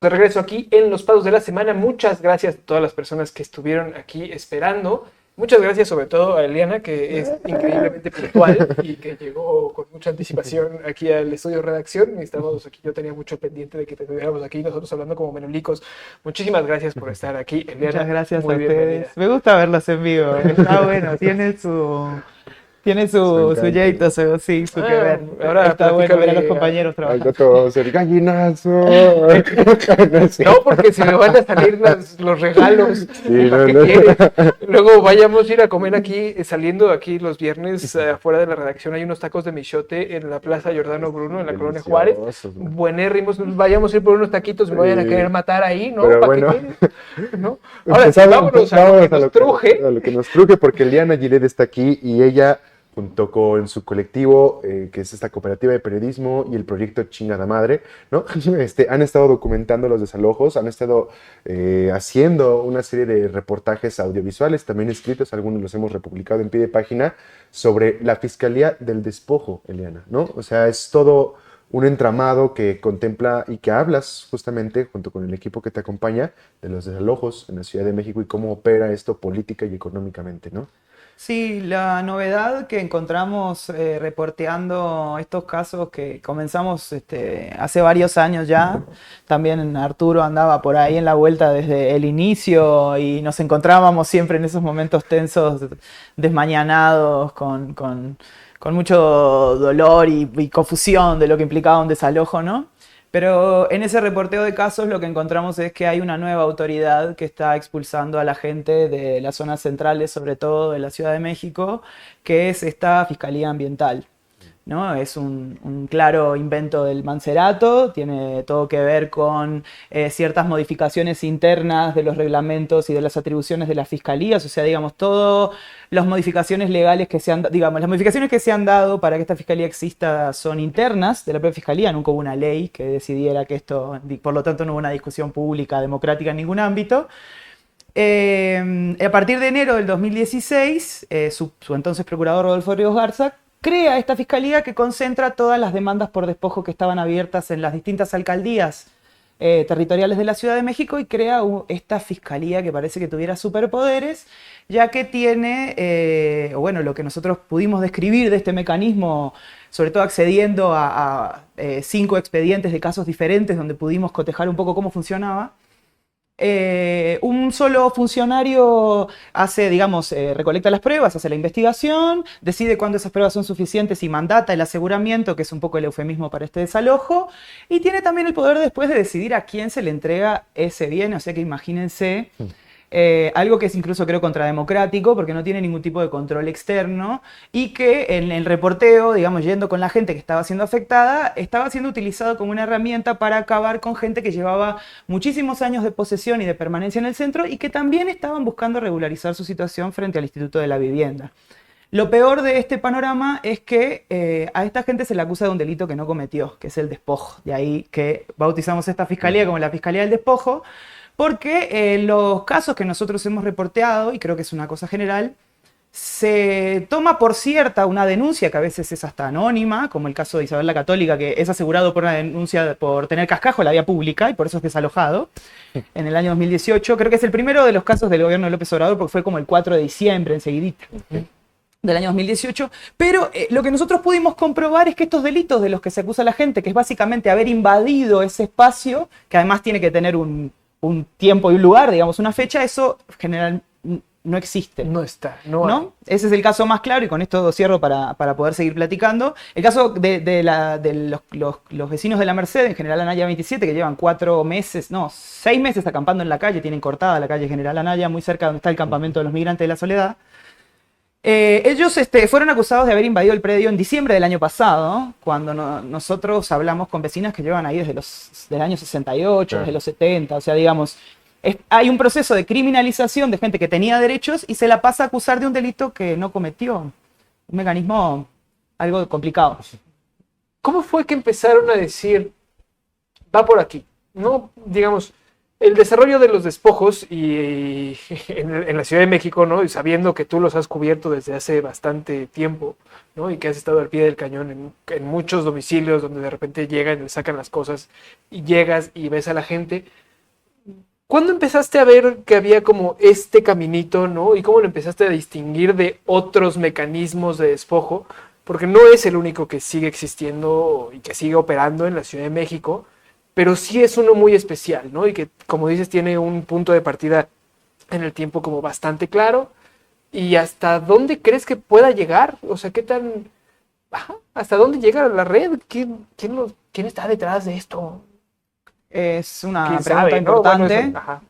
de regreso aquí en Los Pasos de la Semana. Muchas gracias a todas las personas que estuvieron aquí esperando. Muchas gracias sobre todo a Eliana, que es increíblemente puntual y que llegó con mucha anticipación aquí al estudio de redacción. Estábamos aquí, yo tenía mucho pendiente de que te tuviéramos aquí, nosotros hablando como menulicos. Muchísimas gracias por estar aquí, Eliana. Muchas gracias Muy a bienvenida. ustedes. Me gusta verlos en vivo. Está bueno, tiene su jeito, sí, su que ver. Ahora Está bueno ver a los platícame, compañeros Al trabajar. gato, el gallinazo. No, porque se me van a salir los regalos. Sí, ¿Para no, qué no. quiere? Luego vayamos a ir a comer aquí, saliendo aquí los viernes afuera de la redacción. Hay unos tacos de michote en la Plaza Giordano Bruno, en la colonia Juárez. Deliciosos, ¿no? Buenérrimos. Vayamos a ir por unos taquitos, me vayan a Sí. querer matar ahí, ¿no? Pero ¿Para bueno. qué quieres? ¿No? Ahora sí, vámonos a lo que nos truje. A lo que nos truje, porque Eliana Gillette está aquí y ella, junto con su colectivo, que es esta cooperativa de periodismo y el proyecto Chingada Madre, ¿no? Han estado documentando los desalojos, han estado haciendo una serie de reportajes audiovisuales, también escritos, algunos los hemos republicado en pie de página, sobre la Fiscalía del Despojo, Eliana, ¿no? O sea, es todo un entramado que contempla y que hablas justamente, junto con el equipo que te acompaña, de los desalojos en la Ciudad de México y cómo opera esto política y económicamente, ¿no? Sí, la novedad que encontramos reporteando estos casos que comenzamos hace varios años ya, también Arturo andaba por ahí en la vuelta desde el inicio y nos encontrábamos siempre en esos momentos tensos, desmañanados, con mucho dolor y confusión de lo que implicaba un desalojo, ¿no? Pero en ese reporteo de casos lo que encontramos es que hay una nueva autoridad que está expulsando a la gente de las zonas centrales, sobre todo de la Ciudad de México, que es esta Fiscalía Ambiental, ¿no? Es un claro invento del Mancerato, tiene todo que ver con ciertas modificaciones internas de los reglamentos y de las atribuciones de las fiscalías, o sea, digamos, todas las modificaciones legales que las modificaciones que se han dado para que esta fiscalía exista son internas de la propia fiscalía, nunca hubo una ley que decidiera que esto, por lo tanto no hubo una discusión pública, democrática en ningún ámbito. A partir de enero del 2016, su entonces procurador Rodolfo Ríos Garza crea esta fiscalía que concentra todas las demandas por despojo que estaban abiertas en las distintas alcaldías territoriales de la Ciudad de México y crea esta fiscalía que parece que tuviera superpoderes, ya que tiene, lo que nosotros pudimos describir de este mecanismo, sobre todo accediendo a 5 expedientes de casos diferentes donde pudimos cotejar un poco cómo funcionaba. Un solo funcionario hace, recolecta las pruebas, hace la investigación, decide cuándo esas pruebas son suficientes y mandata el aseguramiento, que es un poco el eufemismo para este desalojo, y tiene también el poder después de decidir a quién se le entrega ese bien, o sea que imagínense algo que es incluso creo contrademocrático porque no tiene ningún tipo de control externo y que en el reporteo, yendo con la gente que estaba siendo afectada, estaba siendo utilizado como una herramienta para acabar con gente que llevaba muchísimos años de posesión y de permanencia en el centro y que también estaban buscando regularizar su situación frente al Instituto de la Vivienda. Lo peor de este panorama es que a esta gente se le acusa de un delito que no cometió, que es el despojo. De ahí que bautizamos esta fiscalía como la Fiscalía del Despojo, porque los casos que nosotros hemos reporteado, y creo que es una cosa general, se toma por cierta una denuncia que a veces es hasta anónima, como el caso de Isabel la Católica, que es asegurado por una denuncia por tener cascajo en la vía pública y por eso es desalojado en el año 2018. Creo que es el primero de los casos del gobierno de López Obrador porque fue como el 4 de diciembre, enseguidita del año 2018, pero lo que nosotros pudimos comprobar es que estos delitos de los que se acusa a la gente, que es básicamente haber invadido ese espacio, que además tiene que tener un tiempo y un lugar, una fecha, eso generalmente no existe. No está, no. Ese es el caso más claro y con esto cierro para poder seguir platicando. El caso de los vecinos de la Merced, en General Anaya 27, que llevan 6 meses acampando en la calle, tienen cortada la calle General Anaya, muy cerca donde está el campamento de los migrantes de la Soledad. Ellos fueron acusados de haber invadido el predio en diciembre del año pasado, cuando nosotros hablamos con vecinas que llevan ahí desde del año 68, desde los 70, o sea, hay un proceso de criminalización de gente que tenía derechos y se la pasa a acusar de un delito que no cometió. Un mecanismo algo complicado. ¿Cómo fue que empezaron a decir, va por aquí? No, el desarrollo de los despojos y en la Ciudad de México, ¿no? Y sabiendo que tú los has cubierto desde hace bastante tiempo, ¿no? Y que has estado al pie del cañón en muchos domicilios donde de repente llegan y le sacan las cosas y llegas y ves a la gente. ¿Cuándo empezaste a ver que había como este caminito, ¿no? Y cómo lo empezaste a distinguir de otros mecanismos de despojo? Porque no es el único que sigue existiendo y que sigue operando en la Ciudad de México, pero sí es uno muy especial, ¿no? Y que, como dices, tiene un punto de partida en el tiempo como bastante claro. ¿Y hasta dónde crees que pueda llegar? O sea, ¿qué tan... Ajá, ¿hasta dónde llega la red? ¿Quién está detrás de esto? Es una ¿Quién pregunta sabe, no? Bueno, importante. eso, ajá.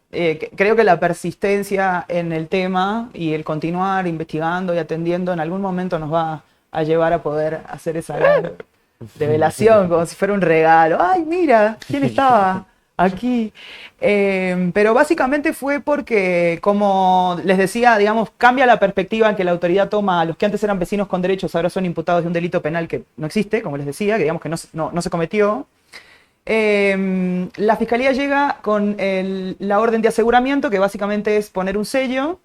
Creo que la persistencia en el tema y el continuar investigando y atendiendo en algún momento nos va a llevar a poder hacer esa gran revelación, como si fuera un regalo. ¡Ay, mira! ¿Quién estaba aquí? Pero básicamente fue porque, como les decía, digamos, cambia la perspectiva en que la autoridad toma a los que antes eran vecinos con derechos, ahora son imputados de un delito penal que no existe, como les decía, que digamos que no se cometió. La fiscalía llega con la orden de aseguramiento, que básicamente es poner un sello,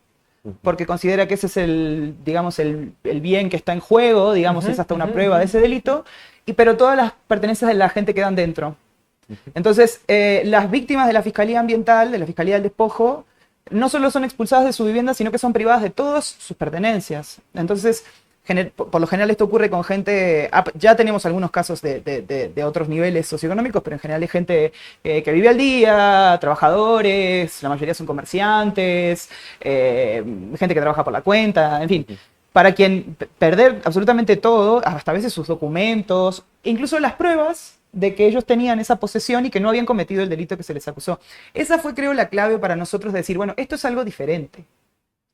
porque considera que ese es digamos, el bien que está en juego, digamos, es hasta una prueba de ese delito, pero todas las pertenencias de la gente quedan dentro. Entonces, las víctimas de la Fiscalía Ambiental, de la Fiscalía del Despojo, no solo son expulsadas de su vivienda, sino que son privadas de todas sus pertenencias. Entonces, por lo general esto ocurre con gente, ya tenemos algunos casos de otros niveles socioeconómicos, pero en general es gente que vive al día, trabajadores, la mayoría son comerciantes, gente que trabaja por la cuenta, en fin. Para quien perder absolutamente todo, hasta a veces sus documentos, incluso las pruebas de que ellos tenían esa posesión y que no habían cometido el delito que se les acusó. Esa fue, creo, la clave para nosotros decir, bueno, esto es algo diferente,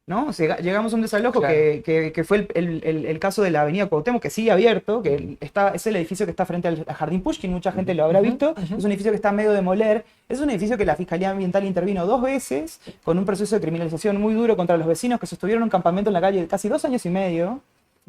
¿no? O sea, llegamos a un desalojo, claro, que fue el caso de la avenida Cuauhtémoc, que sigue abierto, que es el edificio que está frente al Jardín Pushkin, mucha gente lo habrá visto, es un edificio que está medio demoler, es un edificio que la Fiscalía Ambiental intervino 2 veces, con un proceso de criminalización muy duro contra los vecinos que sostuvieron un campamento en la calle de casi 2 años y medio.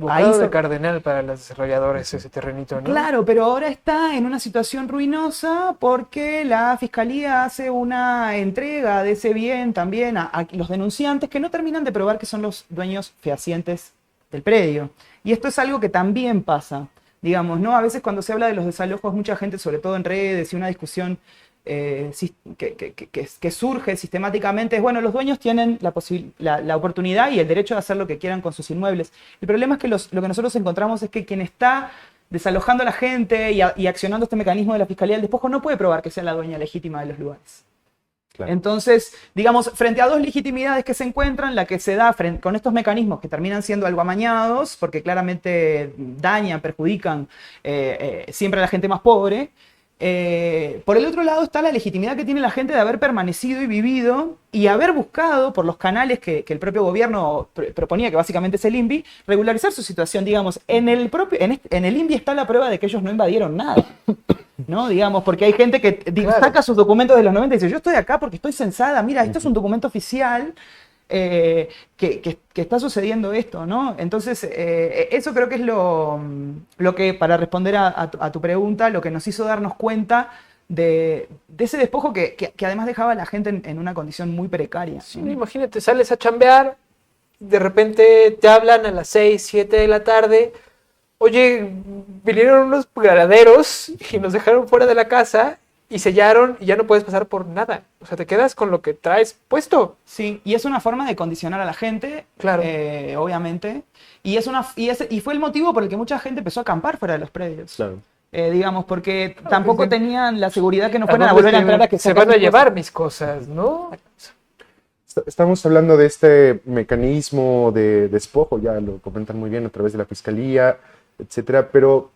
Ahí de cardenal para los desarrolladores ese terrenito, ¿no? Claro, pero ahora está en una situación ruinosa porque la Fiscalía hace una entrega de ese bien también a los denunciantes que no terminan de probar que son los dueños fehacientes del predio. Y esto es algo que también pasa, digamos, ¿no? A veces cuando se habla de los desalojos, mucha gente, sobre todo en redes, y una discusión que surge sistemáticamente es, bueno, los dueños tienen la oportunidad y el derecho de hacer lo que quieran con sus inmuebles. El problema es que lo que nosotros encontramos es que quien está desalojando a la gente y accionando este mecanismo de la Fiscalía del Despojo no puede probar que sea la dueña legítima de los lugares. Claro. Entonces, digamos, frente a 2 legitimidades que se encuentran, la que se da con estos mecanismos que terminan siendo algo amañados, porque claramente dañan, perjudican siempre a la gente más pobre. Por el otro lado está la legitimidad que tiene la gente de haber permanecido y vivido y haber buscado por los canales que el propio gobierno proponía, que básicamente es el INVI, regularizar su situación. Digamos, en el INVI está la prueba de que ellos no invadieron nada, ¿no? Digamos, porque hay gente que saca sus documentos de los 90 y dice, yo estoy acá porque estoy censada, mira, esto es un documento oficial. Que está sucediendo esto, ¿no? Entonces, eso creo que es lo que, para responder a tu pregunta, lo que nos hizo darnos cuenta de ese despojo que además dejaba a la gente en una condición muy precaria. Sí, imagínate, sales a chambear, de repente te hablan a las 6, 7 de la tarde, oye, vinieron unos ganaderos y nos dejaron fuera de la casa y sellaron y ya no puedes pasar por nada. O sea, te quedas con lo que traes puesto. Sí, y es una forma de condicionar a la gente, claro, obviamente. Y fue el motivo por el que mucha gente empezó a acampar fuera de los predios. Claro. Digamos, porque tampoco tenían la seguridad que no fueran a volver a entrar a que se van a llevar mis cosas, ¿no? Estamos hablando de este mecanismo de despojo, ya lo comentan muy bien a través de la Fiscalía, etcétera, pero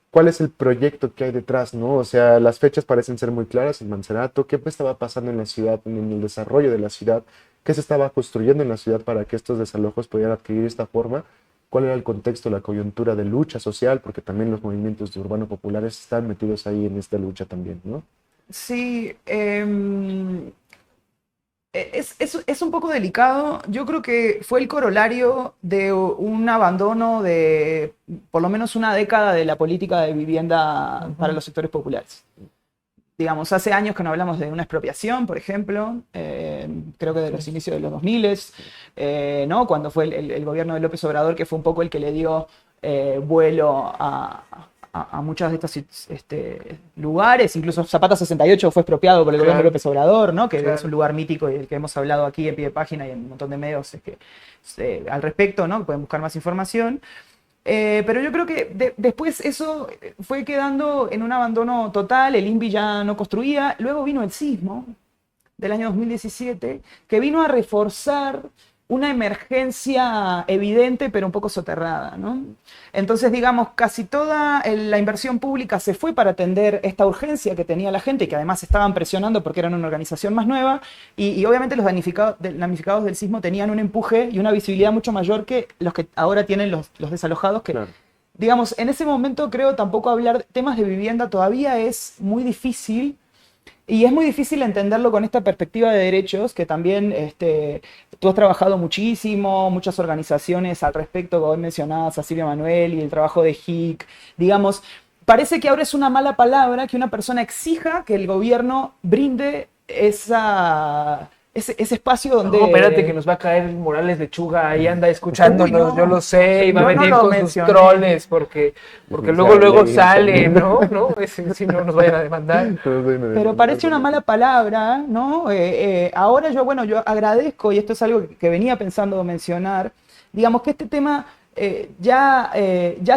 ¿cuál es el proyecto que hay detrás, no? O sea, las fechas parecen ser muy claras en Mancerato. ¿Qué estaba pasando en la ciudad, en el desarrollo de la ciudad? ¿Qué se estaba construyendo en la ciudad para que estos desalojos pudieran adquirir esta forma? ¿Cuál era el contexto, la coyuntura de lucha social? Porque también los movimientos de urbano populares están metidos ahí en esta lucha también, ¿no? Sí, es un poco delicado. Yo creo que fue el corolario de un abandono de por lo menos una década de la política de vivienda para los sectores populares. digamos, hace años que no hablamos de una expropiación, por ejemplo, creo que de los inicios de los 2000, ¿no? Cuando fue el gobierno de López Obrador, que fue un poco el que le dio vuelo a muchos de estos lugares. Incluso Zapata 68 fue expropiado por el gobierno de López Obrador, ¿no? Que es un lugar mítico y del que hemos hablado aquí en Pie de Página y en un montón de medios al respecto, ¿no? Pueden buscar más información. Pero yo creo que después eso fue quedando en un abandono total, el INVI ya no construía, luego vino el sismo del año 2017, que vino a reforzar una emergencia evidente pero un poco soterrada, ¿no? Entonces, digamos, casi toda la inversión pública se fue para atender esta urgencia que tenía la gente y que además estaban presionando porque eran una organización más nueva y obviamente los damnificados del sismo tenían un empuje y una visibilidad mucho mayor que los que ahora tienen los desalojados que, claro, digamos, en ese momento creo tampoco hablar de temas de vivienda todavía es muy difícil. Y es muy difícil entenderlo con esta perspectiva de derechos, que también tú has trabajado muchísimo, muchas organizaciones al respecto, como mencionabas a Silvia Manuel y el trabajo de HIC. Digamos, parece que ahora es una mala palabra que una persona exija que el gobierno brinde ese espacio donde... No, espérate que nos va a caer Morales Lechuga, ahí anda escuchándonos, yo lo sé, y va a venir con sus troles, porque luego sale, ¿no? Si no nos vayan a demandar. Pero parece una mala palabra, ¿no? Ahora yo agradezco, y esto es algo que venía pensando mencionar, digamos que este tema ya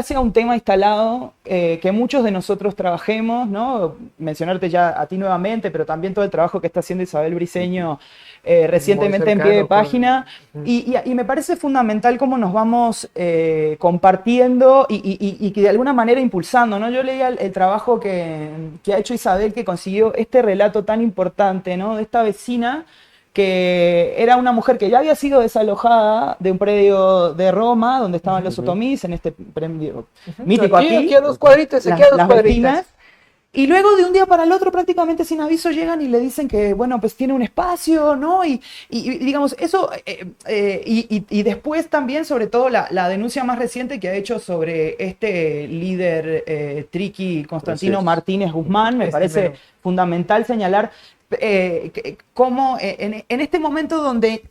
sea un tema instalado, que muchos de nosotros trabajemos, ¿no? Mencionarte ya a ti nuevamente, pero también todo el trabajo que está haciendo Isabel Briceño recientemente en Pie de Página. Y me parece fundamental cómo nos vamos compartiendo y que de alguna manera impulsando, ¿no? Yo leía el trabajo que ha hecho Isabel, que consiguió este relato tan importante, ¿no? De esta vecina que era una mujer que ya había sido desalojada de un predio de Roma, donde estaban los otomís, en este predio mítico aquí a 2 cuadritas, aquí a 2 cuadritas. Y luego de un día para el otro, prácticamente sin aviso, llegan y le dicen que, bueno, pues tiene un espacio, ¿no? Y digamos, eso, y después también, sobre todo, la denuncia más reciente que ha hecho sobre este líder triqui Constantino Martínez Guzmán, me parece fundamental señalar cómo en este momento donde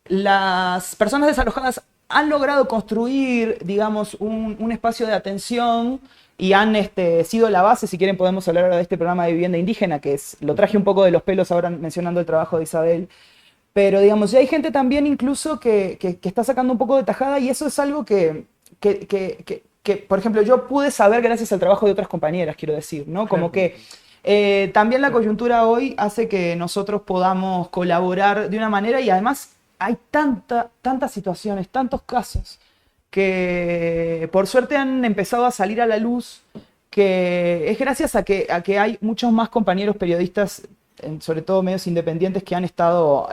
las personas desalojadas han logrado construir, digamos, un espacio de atención y han sido la base, si quieren podemos hablar ahora de este programa de vivienda indígena, lo traje un poco de los pelos ahora mencionando el trabajo de Isabel, pero digamos, ya hay gente también incluso que está sacando un poco de tajada y eso es algo que por ejemplo, yo pude saber gracias al trabajo de otras compañeras, quiero decir, ¿no? Como que también la coyuntura hoy hace que nosotros podamos colaborar de una manera y además hay tantas situaciones, tantos casos que por suerte han empezado a salir a la luz, que es gracias a que hay muchos más compañeros periodistas, sobre todo medios independientes, que han estado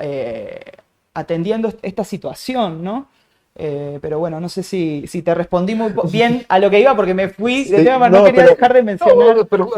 atendiendo esta situación, ¿no? Pero bueno, no sé si te respondí muy bien a lo que iba, porque me fui de tema, no quería dejar de mencionar. Pero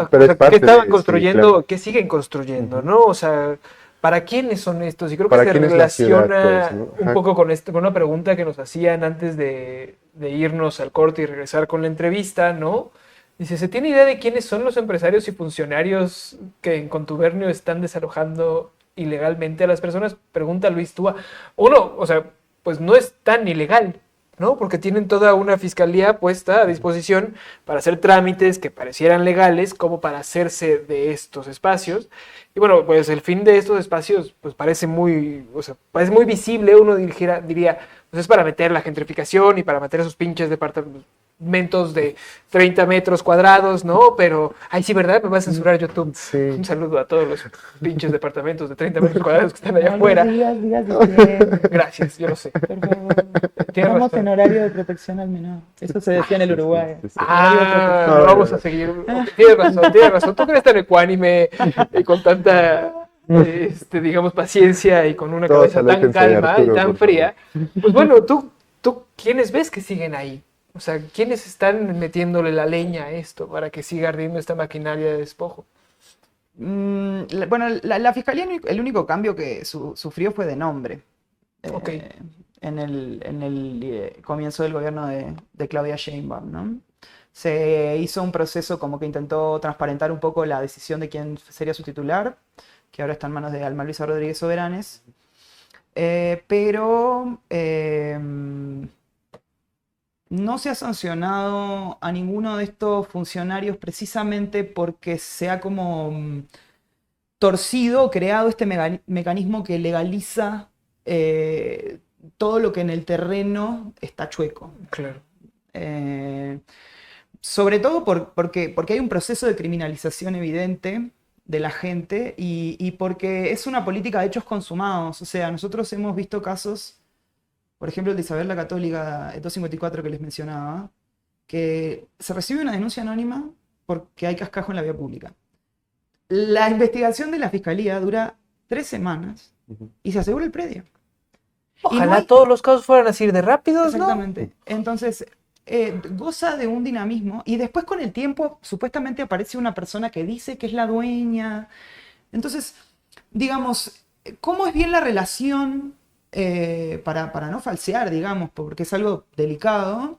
¿qué estaban construyendo? Claro. ¿Qué siguen construyendo? ¿No? O sea, ¿para quiénes son estos? Y creo que se relaciona un poco con una pregunta que nos hacían antes de irnos al corte y regresar con la entrevista, ¿no? Dice, ¿se tiene idea de quiénes son los empresarios y funcionarios que en contubernio están desalojando ilegalmente a las personas? Pregunta Luis Túa. Uno, o sea, pues no es tan ilegal, ¿no? Porque tienen toda una fiscalía puesta a disposición para hacer trámites que parecieran legales como para hacerse de estos espacios. Y bueno, pues el fin de estos espacios pues parece muy visible, uno diría, pues es para meter la gentrificación y para meter esos pinches departamentos de 30 metros cuadrados, ¿no? Pero, ay, sí, ¿verdad? Me va a censurar YouTube. Sí. Un saludo a todos los pinches departamentos de 30 metros cuadrados que están allá afuera. Gracias, yo lo sé. Por favor. Estamos en horario de protección al menor. Eso se decía en el Uruguay. Vamos a seguir. Tienes razón. Tú que eres tan ecuánime y con tanta... digamos, paciencia y con una cabeza tan calma y tan fría. Pues bueno, ¿tú quiénes ves que siguen ahí? O sea, ¿quiénes están metiéndole la leña a esto para que siga ardiendo esta maquinaria de despojo? Bueno, la Fiscalía, el único cambio que sufrió fue de nombre. Okay. En el comienzo del gobierno de Claudia Sheinbaum, ¿no? Se hizo un proceso como que intentó transparentar un poco la decisión de quién sería su titular, que ahora está en manos de Alma Luisa Rodríguez Soberanes. Pero no se ha sancionado a ninguno de estos funcionarios precisamente porque se ha como torcido, creado este mecanismo que legaliza todo lo que en el terreno está chueco. Claro. Sobre todo porque hay un proceso de criminalización evidente de la gente y porque es una política de hechos consumados. O sea, nosotros hemos visto casos, por ejemplo, el de Isabel la Católica, el 254 que les mencionaba, que se recibe una denuncia anónima porque hay cascajo en la vía pública. La investigación de la fiscalía dura 3 semanas y se asegura el predio. Ojalá todos los casos fueran así de rápidos, ¿no? Exactamente. Entonces, goza de un dinamismo y después con el tiempo supuestamente aparece una persona que dice que es la dueña. Entonces, digamos, ¿cómo es bien la relación para no falsear, digamos, porque es algo delicado?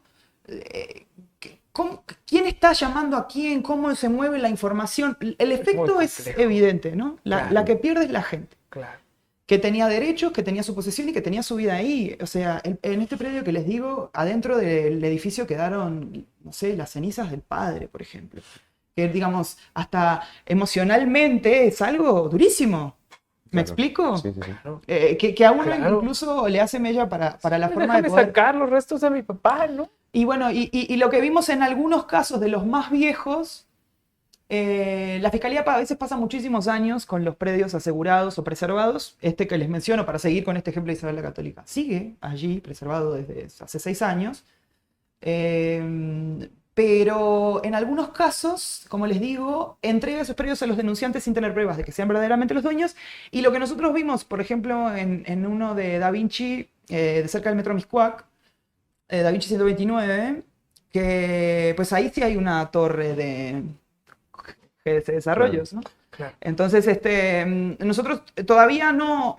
¿Quién está llamando a quién? ¿Cómo se mueve la información? El efecto es evidente, ¿no? La que pierde es la gente. Claro. Que tenía derechos, que tenía su posesión y que tenía su vida ahí. O sea, en este predio que les digo, adentro del edificio quedaron, no sé, las cenizas del padre, por ejemplo. Que, digamos, hasta emocionalmente es algo durísimo. ¿Me explico? Sí, sí, sí. Claro. Que a uno incluso le hace mella para la forma de poder sacar los restos de mi papá, ¿no? Y bueno, y lo que vimos en algunos casos de los más viejos, la fiscalía a veces pasa muchísimos años con los predios asegurados o preservados. Este que les menciono, para seguir con este ejemplo de Isabel la Católica, sigue allí preservado desde hace 6 años. Pero en algunos casos, como les digo, entrega esos predios a los denunciantes sin tener pruebas de que sean verdaderamente los dueños. Y lo que nosotros vimos, por ejemplo, en uno de Da Vinci, de cerca del Metro Miscuac, Da Vinci 129, que pues ahí sí hay una torre de GDC Desarrollos, ¿no? Claro. Entonces, nosotros todavía no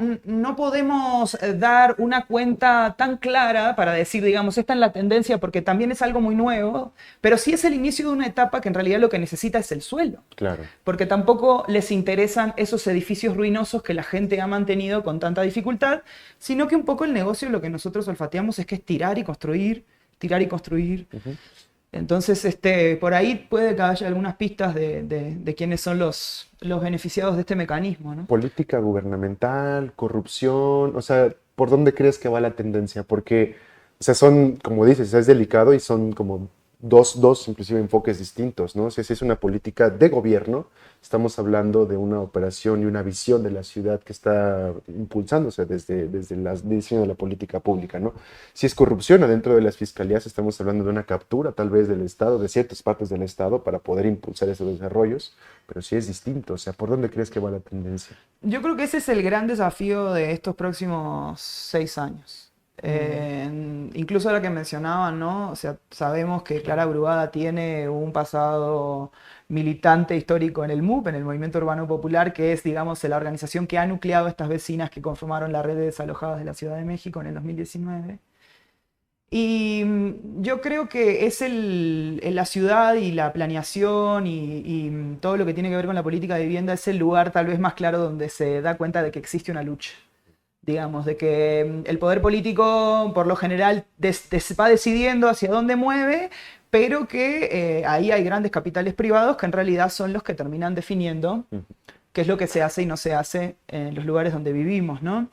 podemos dar una cuenta tan clara para decir, digamos, esta es la tendencia, porque también es algo muy nuevo, pero sí es el inicio de una etapa que en realidad lo que necesita es el suelo. Claro. Porque tampoco les interesan esos edificios ruinosos que la gente ha mantenido con tanta dificultad, sino que un poco el negocio, lo que nosotros olfateamos es que es tirar y construir, tirar y construir. Entonces, por ahí puede que haya algunas pistas de quiénes son los beneficiados de este mecanismo, ¿no? Política gubernamental, corrupción, o sea, ¿por dónde crees que va la tendencia? Porque, o sea, son, como dices, es delicado y son como dos inclusive enfoques distintos, ¿no? O sea, si es una política de gobierno, estamos hablando de una operación y una visión de la ciudad que está impulsándose desde el diseño de la política pública, ¿no? Si es corrupción adentro de las fiscalías, estamos hablando de una captura tal vez del Estado, de ciertas partes del Estado para poder impulsar esos desarrollos, pero sí es distinto, o sea, ¿por dónde crees que va la tendencia? Yo creo que ese es el gran desafío de estos próximos 6 años. Incluso ahora que mencionaban, ¿no? O sea, sabemos que Clara Brugada tiene un pasado militante histórico en el MUP, en el Movimiento Urbano Popular, que es, digamos, la organización que ha nucleado a estas vecinas que conformaron la red de desalojadas de la Ciudad de México en el 2019. Y yo creo que es la ciudad y la planeación y todo lo que tiene que ver con la política de vivienda es el lugar tal vez más claro donde se da cuenta de que existe una lucha. Digamos, de que el poder político por lo general va decidiendo hacia dónde mueve, pero que ahí hay grandes capitales privados que en realidad son los que terminan definiendo qué es lo que se hace y no se hace en los lugares donde vivimos, ¿no?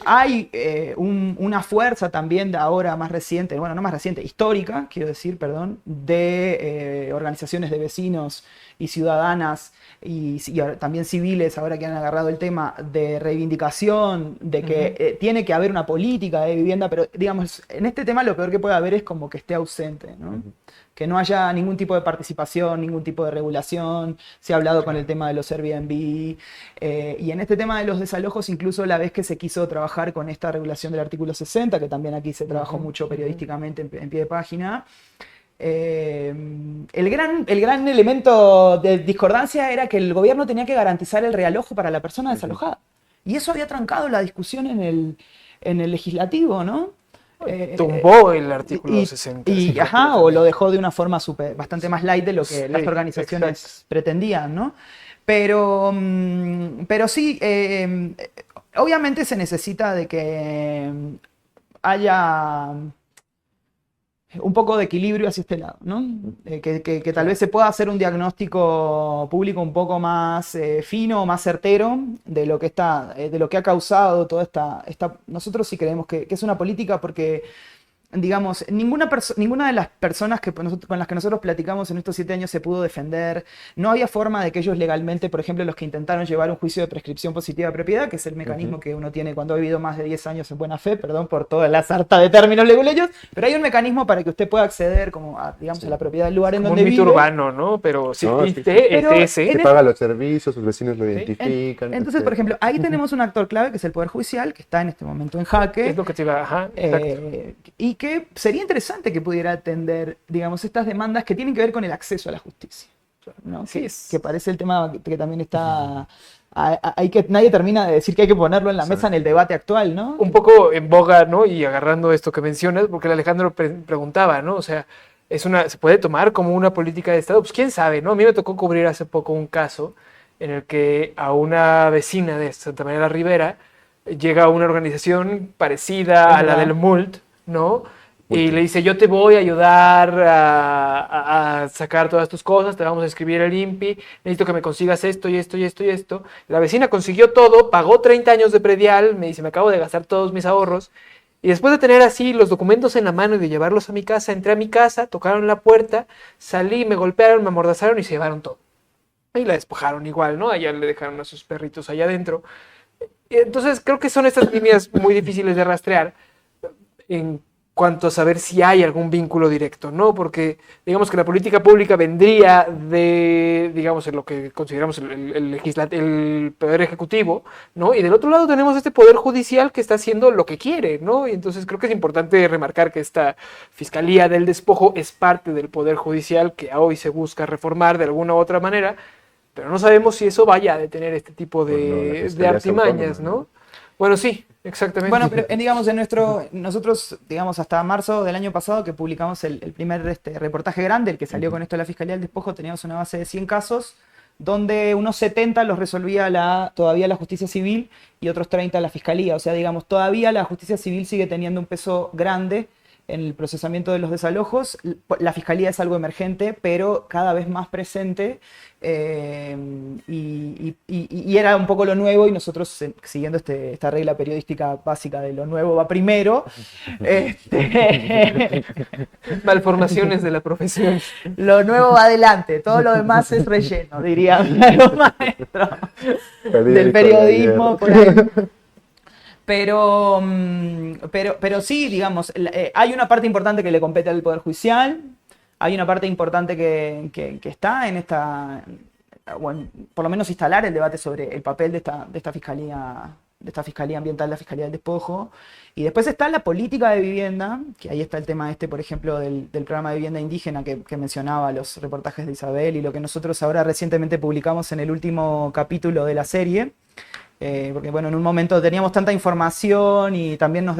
Hay una fuerza también de ahora más reciente, bueno, no más reciente, histórica, quiero decir, perdón, de organizaciones de vecinos y ciudadanas y también civiles, ahora que han agarrado el tema de reivindicación, de que tiene que haber una política de vivienda, pero digamos, en este tema lo peor que puede haber es como que esté ausente, ¿no? Que no haya ningún tipo de participación, ningún tipo de regulación. Se ha hablado con el tema de los Airbnb. Y en este tema de los desalojos, incluso la vez que se quiso trabajar con esta regulación del artículo 60, que también aquí se trabajó mucho periodísticamente en pie de página, el gran elemento de discordancia era que el gobierno tenía que garantizar el realojo para la persona desalojada. Y eso había trancado la discusión en el legislativo, ¿no? Tumbó el artículo 60. O lo dejó de una forma bastante más light de lo que las organizaciones exacto. pretendían, ¿no? Pero sí, obviamente se necesita de que haya un poco de equilibrio hacia este lado, ¿no? Que tal vez se pueda hacer un diagnóstico público un poco más fino, más certero de lo que de lo que ha causado toda esta. Nosotros sí creemos que es una política porque, digamos, ninguna de las personas con las que nosotros platicamos en estos 7 años se pudo defender. No había forma de que ellos legalmente, por ejemplo, los que intentaron llevar un juicio de prescripción positiva de propiedad, que es el mecanismo que uno tiene cuando ha vivido más de 10 años en buena fe, perdón por toda la sarta de términos leguleyos, pero hay un mecanismo para que usted pueda acceder como a, digamos, a la propiedad del lugar en donde vive. Un mito urbano, ¿no? Pero sí, No, ese. Que paga los servicios, sus vecinos lo identifican. Entonces, por ejemplo, ahí tenemos un actor clave que es el Poder Judicial, que está en este momento en jaque. Es lo que te iba y que sería interesante que pudiera atender, digamos, estas demandas que tienen que ver con el acceso a la justicia, ¿no? Sí, que parece el tema que también está... Hay que nadie termina de decir que hay que ponerlo en la mesa en el debate actual, ¿no? Un poco en boga, ¿no? Y agarrando esto que mencionas, porque el Alejandro preguntaba, ¿no? O sea, ¿se puede tomar como una política de Estado? Pues quién sabe, ¿no? A mí me tocó cubrir hace poco un caso en el que a una vecina de Santa María la Ribera llega una organización parecida a la del MULT, ¿no? Y le dice, yo te voy a ayudar a sacar todas tus cosas, te vamos a escribir el INPI, necesito que me consigas esto y esto y esto y esto. La vecina consiguió todo, pagó 30 años de predial, me dice, me acabo de gastar todos mis ahorros. Y después de tener así los documentos en la mano y de llevarlos a mi casa, entré a mi casa, tocaron la puerta, salí, me golpearon, me amordazaron y se llevaron todo. Y la despojaron igual, ¿no? Allá le dejaron a sus perritos allá adentro. Y entonces creo que son estas líneas muy difíciles de rastrear en cuanto a saber si hay algún vínculo directo, ¿no? Porque digamos que la política pública vendría de, digamos, en lo que consideramos el poder ejecutivo, ¿no? Y del otro lado tenemos este poder judicial que está haciendo lo que quiere, ¿no? Y entonces creo que es importante remarcar que esta Fiscalía del Despojo es parte del poder judicial que hoy se busca reformar de alguna u otra manera, pero no sabemos si eso vaya a detener este tipo de artimañas, ¿no? Bueno, sí, exactamente. Bueno, pero digamos, nosotros, digamos, hasta marzo del año pasado que publicamos el primer reportaje grande, el que salió con esto de la Fiscalía del Despojo, teníamos una base de 100 casos, donde unos 70 los resolvía todavía la justicia civil y otros 30 la Fiscalía. O sea, digamos, todavía la justicia civil sigue teniendo un peso grande en el procesamiento de los desalojos. La Fiscalía es algo emergente, pero cada vez más presente, y era un poco lo nuevo, y nosotros, siguiendo esta regla periodística básica de lo nuevo va primero, malformaciones de la profesión. Lo nuevo va adelante, todo lo demás es relleno, diría los maestros del periodismo por ahí. Pero sí, digamos, hay una parte importante que le compete al Poder Judicial, hay una parte importante que está en esta, bueno, por lo menos instalar el debate sobre el papel de esta fiscalía ambiental, la Fiscalía del Despojo, y después está la política de vivienda, que ahí está el tema por ejemplo, del programa de vivienda indígena que mencionaba los reportajes de Isabel, y lo que nosotros ahora recientemente publicamos en el último capítulo de la serie. Porque bueno, en un momento teníamos tanta información y también nos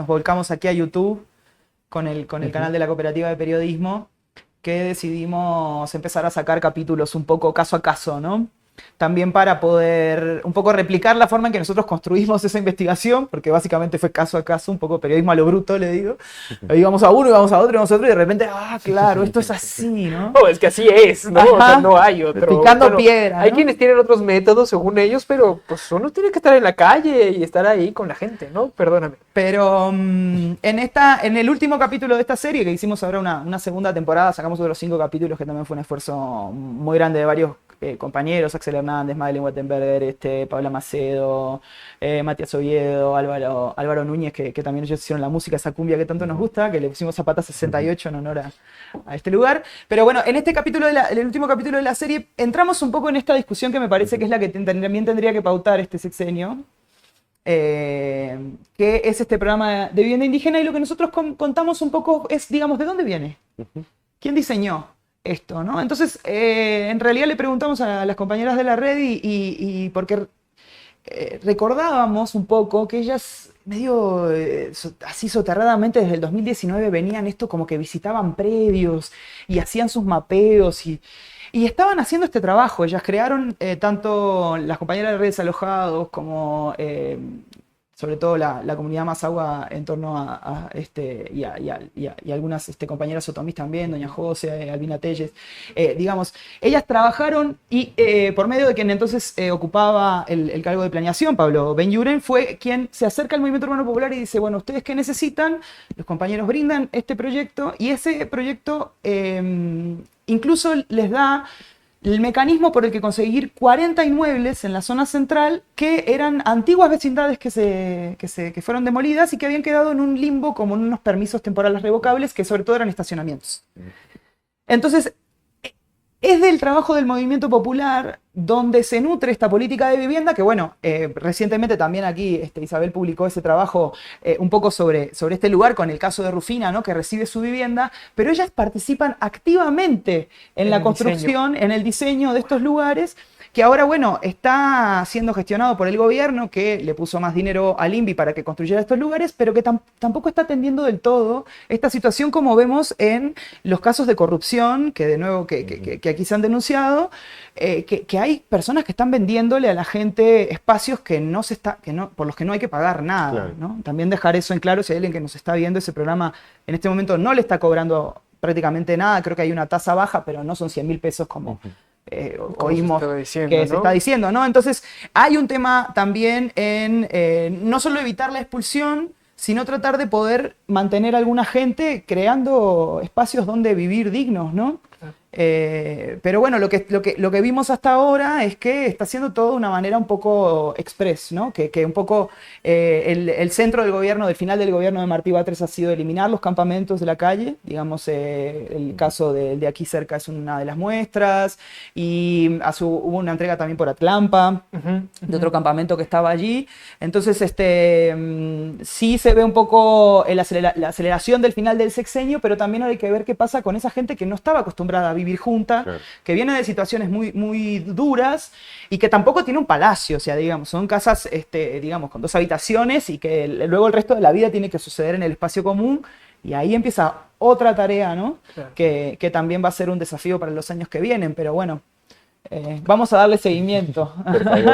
volcamos aquí a YouTube con el canal de la Cooperativa de Periodismo, que decidimos empezar a sacar capítulos un poco caso a caso, ¿no? También para poder un poco replicar la forma en que nosotros construimos esa investigación, porque básicamente fue caso a caso, un poco periodismo a lo bruto, le digo. Íbamos a uno, íbamos a otro, íbamos a otro, y de repente, claro, esto es así, ¿no? No, es que así es, ¿no? O sea, no hay otro. Picando piedra, ¿no? Hay quienes tienen otros métodos según ellos, pero pues uno tiene que estar en la calle y estar ahí con la gente, ¿no? Perdóname. Pero en el último capítulo de esta serie, que hicimos ahora una segunda temporada, sacamos otros 5 capítulos, que también fue un esfuerzo muy grande de varios compañeros, Axel Hernández, Madeleine Wattenberger, Paula Macedo, Matías Oviedo, Álvaro Núñez, que también ellos hicieron la música, esa cumbia que tanto nos gusta, que le pusimos Zapata 68 en honor a este lugar. Pero bueno, en este capítulo, el último capítulo de la serie, entramos un poco en esta discusión que me parece que es la que también tendría que pautar este sexenio, que es este programa de vivienda indígena, y lo que nosotros contamos un poco es, digamos, ¿de dónde viene? ¿Quién diseñó esto, ¿no? Entonces, en realidad le preguntamos a las compañeras de la red y porque recordábamos un poco que ellas medio así soterradamente desde el 2019 venían esto como que visitaban predios y hacían sus mapeos y estaban haciendo este trabajo. Ellas crearon tanto las compañeras de redes alojados como sobre todo la comunidad Mazahua en torno a y algunas compañeras otomís también, doña José, Albina Telles, digamos, ellas trabajaron y por medio de quien entonces ocupaba el cargo de planeación, Pablo Benyuren, fue quien se acerca al movimiento urbano popular y dice, bueno, ¿ustedes qué necesitan? Los compañeros brindan este proyecto y ese proyecto incluso les da el mecanismo por el que conseguir 40 inmuebles en la zona central que eran antiguas vecindades que fueron demolidas y que habían quedado en un limbo como en unos permisos temporales revocables que sobre todo eran estacionamientos. Entonces, es del trabajo del movimiento popular donde se nutre esta política de vivienda, que bueno, recientemente también aquí Isabel publicó ese trabajo un poco sobre este lugar con el caso de Rufina, ¿no? Que recibe su vivienda, pero ellas participan activamente en la construcción, en el diseño de estos lugares, que ahora, bueno, está siendo gestionado por el gobierno, que le puso más dinero al INVI para que construyera estos lugares, pero que tampoco está atendiendo del todo esta situación, como vemos en los casos de corrupción, que de nuevo que aquí se han denunciado, que hay personas que están vendiéndole a la gente espacios por los que no hay que pagar nada, claro, ¿no? También dejar eso en claro, si hay alguien que nos está viendo, ese programa en este momento no le está cobrando prácticamente nada, creo que hay una tasa baja, pero no son 100.000 pesos como oímos se está diciendo, ¿no? Entonces, hay un tema también en no solo evitar la expulsión, sino tratar de poder mantener a alguna gente creando espacios donde vivir dignos, ¿no? Pero bueno, lo que vimos hasta ahora es que está haciendo todo de una manera un poco express, ¿no? Que un poco el centro del gobierno, del final del gobierno de Martí Batres ha sido eliminar los campamentos de la calle, digamos, el caso de aquí cerca es una de las muestras, y hubo una entrega también por Atlampa, de otro campamento que estaba allí. Entonces, sí se ve un poco la aceleración del final del sexenio, pero también hay que ver qué pasa con esa gente que no estaba acostumbrada a vivir junta, claro, que viene de situaciones muy, muy duras y que tampoco tiene un palacio, o sea, digamos, son casas, digamos, con 2 habitaciones y que luego el resto de la vida tiene que suceder en el espacio común, y ahí empieza otra tarea, ¿no? Claro. Que también va a ser un desafío para los años que vienen, pero bueno, vamos a darle seguimiento. Por favor.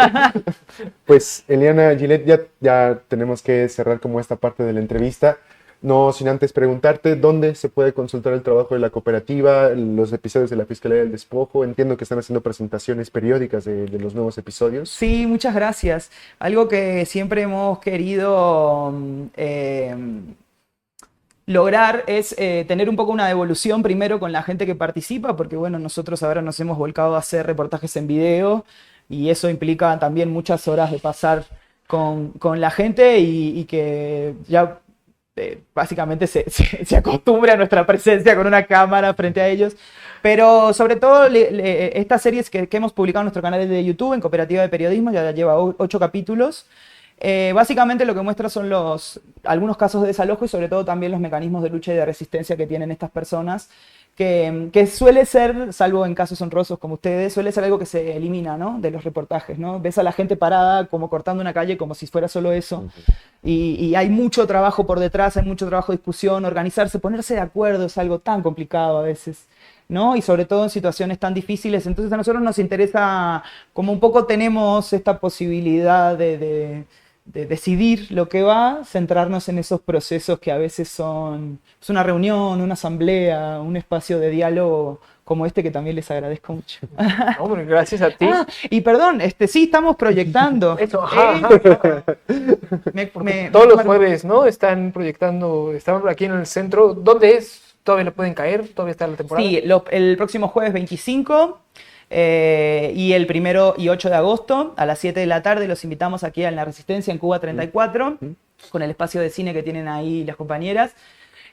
Pues, Eliana, Gillette, ya tenemos que cerrar como esta parte de la entrevista. No sin antes preguntarte dónde se puede consultar el trabajo de la cooperativa, los episodios de la Fiscalía del Despojo. Entiendo que están haciendo presentaciones periódicas de los nuevos episodios. Sí, muchas gracias. Algo que siempre hemos querido lograr es tener un poco una devolución primero con la gente que participa, porque bueno, nosotros ahora nos hemos volcado a hacer reportajes en video y eso implica también muchas horas de pasar con la gente y que ya básicamente se acostumbra a nuestra presencia con una cámara frente a ellos, pero sobre todo estas series que hemos publicado en nuestro canal de YouTube, en Cooperativa de Periodismo, ya lleva 8 capítulos. Básicamente lo que muestra son algunos casos de desalojo y sobre todo también los mecanismos de lucha y de resistencia que tienen estas personas, que suele ser, salvo en casos honrosos como ustedes, suele ser algo que se elimina, ¿no? De los reportajes, ¿no? Ves a la gente parada como cortando una calle como si fuera solo eso. Y hay mucho trabajo por detrás, hay mucho trabajo de discusión, organizarse, ponerse de acuerdo es algo tan complicado a veces, ¿no? Y sobre todo en situaciones tan difíciles. Entonces a nosotros nos interesa, como un poco tenemos esta posibilidad de decidir lo que va, centrarnos en esos procesos que a veces son una reunión, una asamblea, un espacio de diálogo como este, que también les agradezco mucho. Hombre, gracias a ti. Y perdón, sí estamos proyectando. Eso, todos los jueves, ¿no? Están proyectando, estamos aquí en el centro. ¿Dónde es? ¿Todavía le pueden caer? ¿Todavía está la temporada? Sí, el próximo jueves 25 y el 1 y 8 de agosto a las 7 de la tarde los invitamos aquí en La Resistencia, en Cuba 34, con el espacio de cine que tienen ahí las compañeras.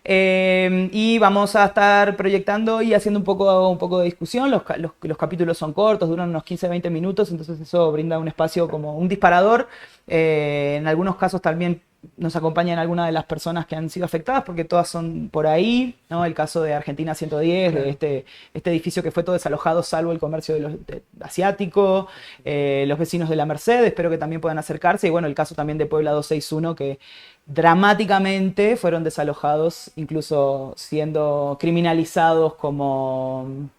Y vamos a estar proyectando y haciendo un poco de discusión. Los capítulos son cortos, duran unos 15-20 minutos, entonces eso brinda un espacio como un disparador. En algunos casos también nos acompañan algunas de las personas que han sido afectadas, porque todas son por ahí, ¿no? El caso de Argentina 110, de este edificio que fue todo desalojado, salvo el comercio asiático, los vecinos de la Merced, espero que también puedan acercarse, y bueno, el caso también de Puebla 261, que dramáticamente fueron desalojados, incluso siendo criminalizados como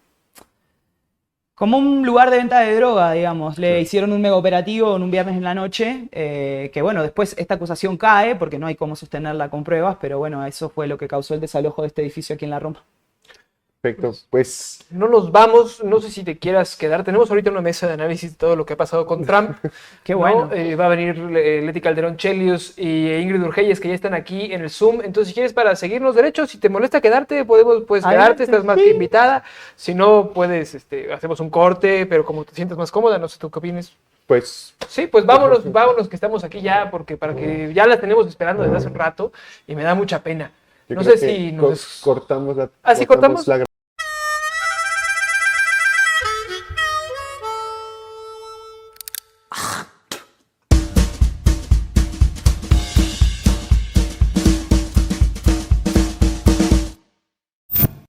un lugar de venta de droga, digamos. Le hicieron un mega operativo en un viernes en la noche, que bueno, después esta acusación cae porque no hay cómo sostenerla con pruebas, pero bueno, eso fue lo que causó el desalojo de este edificio aquí en la Roma. Perfecto, pues No nos vamos, no sé si te quieras quedar. Tenemos ahorita una mesa de análisis de todo lo que ha pasado con Trump. Qué ¿no? bueno. Va a venir Leti Calderón Chelius y Ingrid Urgelles, que ya están aquí en el Zoom. Entonces, si quieres para seguirnos derechos, si te molesta quedarte, puedes quedarte, estás más que invitada. Si no, puedes, hacemos un corte, pero como te sientes más cómoda, no sé tú qué opines. pues Sí, pues vámonos, que estamos aquí ya, porque para que ya la tenemos esperando desde hace un rato y me da mucha pena. yo No creo sé que si nos... cortamos ¿Ah, sí, cortamos? la